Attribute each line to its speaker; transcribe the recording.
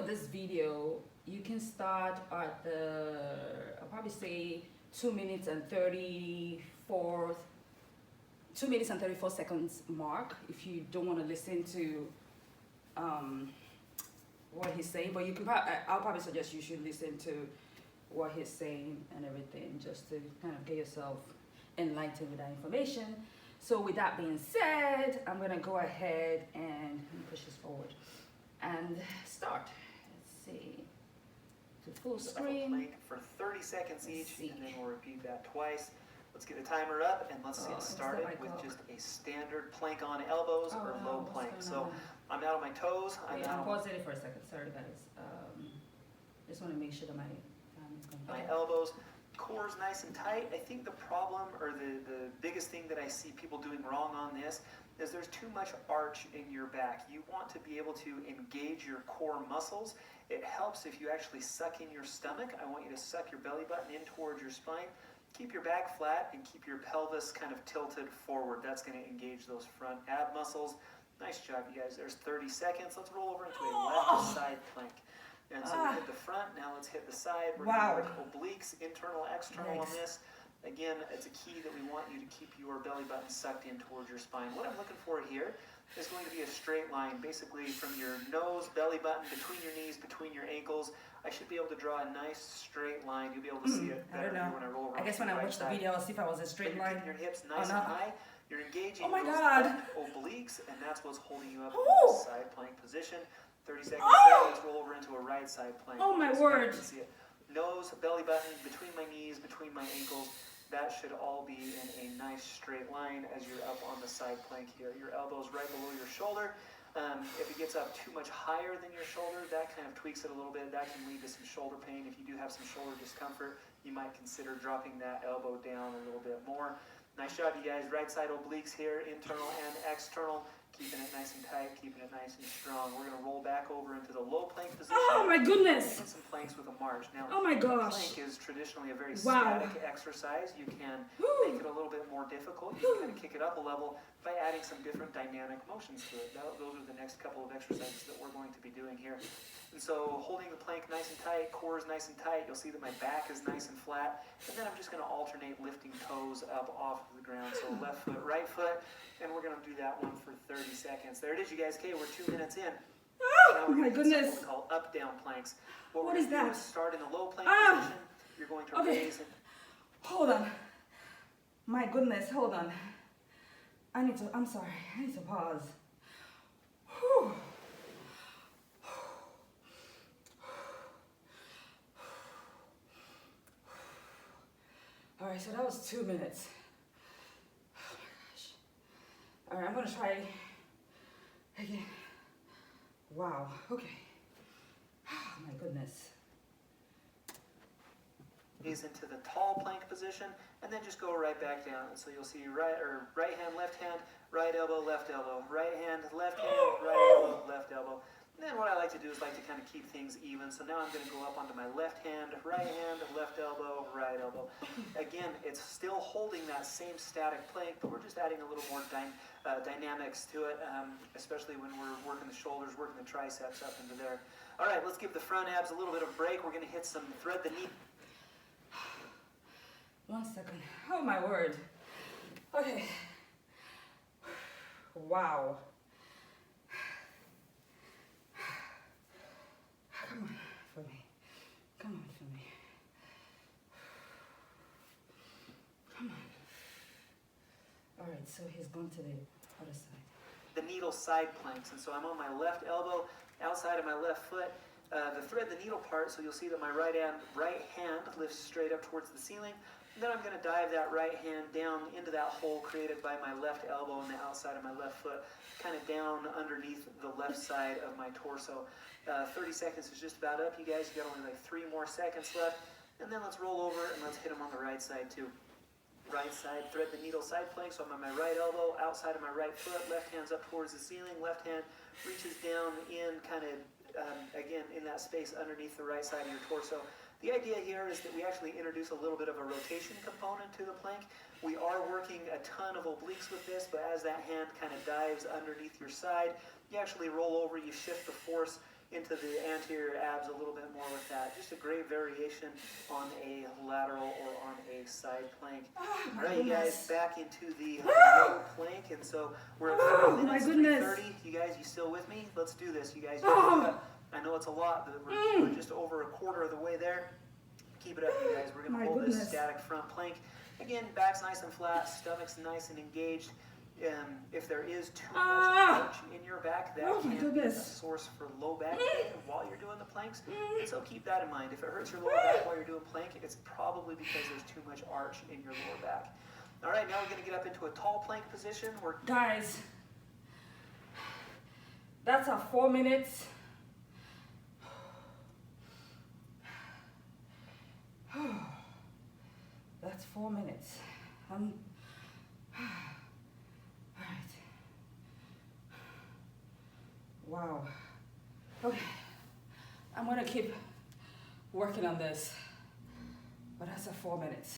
Speaker 1: this video, you can start at the, I'll probably say 2 minutes and 34 seconds mark if you don't want to listen to what he's saying, but you can I'll probably suggest you should listen to what he's saying and everything, just to kind of get yourself enlightened with that information. So with that being said, I'm gonna go ahead and push this forward and start. Let's see, to full screen.
Speaker 2: Plank for 30 seconds each, and then we'll repeat that twice. Let's get the timer up and let's get started with just a standard plank on elbows or low plank. So I'm out on my toes.
Speaker 1: I'm pausing it for a second. Sorry, guys. Just want to make sure that my
Speaker 2: elbows, core is nice and tight. I think the problem, or the biggest thing that I see people doing wrong on this, is there's too much arch in your back. You want to be able to engage your core muscles. It helps if you actually suck in your stomach. I want you to suck your belly button in towards your spine. Keep your back flat and keep your pelvis kind of tilted forward. That's going to engage those front ab muscles. Nice job, you guys. There's 30 seconds. Let's roll over into a left side plank. And so we hit the front. Now let's hit the side. We're going to work obliques, internal, external on this. Again, it's a key that we want you to keep your belly button sucked in towards your spine. What I'm looking for here is going to be a straight line, basically from your nose, belly button, between your knees, between your ankles. I should be able to draw a nice straight line. You'll be able to see it better when I roll over.
Speaker 1: I guess when I watch the video, I'll see if I was a straight line.
Speaker 2: Your hips nice and high. You're engaging
Speaker 1: those
Speaker 2: obliques, and that's what's holding you up in this side plank position. 30 seconds there. Let's roll over into a right side plank.
Speaker 1: Oh my word!
Speaker 2: See it. Nose, belly button, between my knees, between my ankles. That should all be in a nice straight line as you're up on the side plank here. Your elbows right below your shoulder. If it gets up too much higher than your shoulder, that kind of tweaks it a little bit. That can lead to some shoulder pain. If you do have some shoulder discomfort, you might consider dropping that elbow down a little bit more. Nice job, you guys. Right side obliques here, internal and external. Keeping it nice and tight, keeping it nice and strong. We're going to roll back over into the low plank position.
Speaker 1: Oh my goodness!
Speaker 2: And some planks with a march. Now,
Speaker 1: oh my gosh!
Speaker 2: Plank is traditionally a very static exercise. You can make it a little bit more difficult. You can kind of kick it up a level by adding some different dynamic motions to it. Those are the next couple of exercises that we're going to be doing here. And so, holding the plank nice and tight, core is nice and tight. You'll see that my back is nice and flat. And then I'm just going to alternate lifting toes up off of the ground. So left foot, right foot. And we're going to do that one for 30 seconds. There it is, you guys. Okay, we're 2 minutes in.
Speaker 1: Oh my goodness.
Speaker 2: What we call up-down planks.
Speaker 1: What is that?
Speaker 2: Start in the low plank position. You're going to raise it.
Speaker 1: Hold on. My goodness, hold on. I'm sorry. I need to pause. Whew. All right, so that was 2 minutes. Oh my gosh. All right, I'm gonna try again. Wow, okay. Oh my goodness.
Speaker 2: Ease into the tall plank position, and then just go right back down. And so you'll see right hand, right elbow, left elbow, right hand, right elbow, left elbow. And then what I like to do is like to kind of keep things even. So now I'm going to go up onto my left hand, left elbow, right elbow. Again, it's still holding that same static plank, but we're just adding a little more dynamics to it, especially when we're working the shoulders, working the triceps up into there. All right, let's give the front abs a little bit of a break. We're going to hit some thread the knee.
Speaker 1: 1 second. Oh my word. Okay. Wow. Come on for me. Come on for me. Come on. All right, so he's going to the other side.
Speaker 2: The needle side planks, and so I'm on my left elbow, outside of my left foot. The thread the needle part, so you'll see that my right hand lifts straight up towards the ceiling. And then I'm going to dive that right hand down into that hole created by my left elbow and the outside of my left foot, kind of down underneath the left side of my torso. 30 seconds is just about up, you guys. You got only like 3 more seconds left. And then let's roll over and let's hit them on the right side too. Right side, thread the needle side plank. So I'm on my right elbow, outside of my right foot, left hand's up towards the ceiling, left hand reaches down in kind of, again, in that space underneath the right side of your torso. The idea here is that we actually introduce a little bit of a rotation component to the plank. We are working a ton of obliques with this, but as that hand kind of dives underneath your side, you actually roll over, you shift the force into the anterior abs a little bit more with that. Just a great variation on a lateral or on a side plank. All right, you guys, back into the low plank, and so we're at 4 minutes, 3:30. You guys, you still with me? Let's do this, you guys. I know it's a lot, but we're just over a quarter of the way there. Keep it up, you guys. We're going to hold this static front plank. Again, back's nice and flat, stomach's nice and engaged. If there is too much arch in your back, that can be a source for low back pain while you're doing the planks. And so keep that in mind. If it hurts your lower back while you're doing plank, it's probably because there's too much arch in your lower back. All right, now we're going to get up into a tall plank position.
Speaker 1: Guys, that's our 4 minutes. That's 4 minutes. All right. Wow. Okay. I'm gonna keep working on this, but that's at 4 minutes.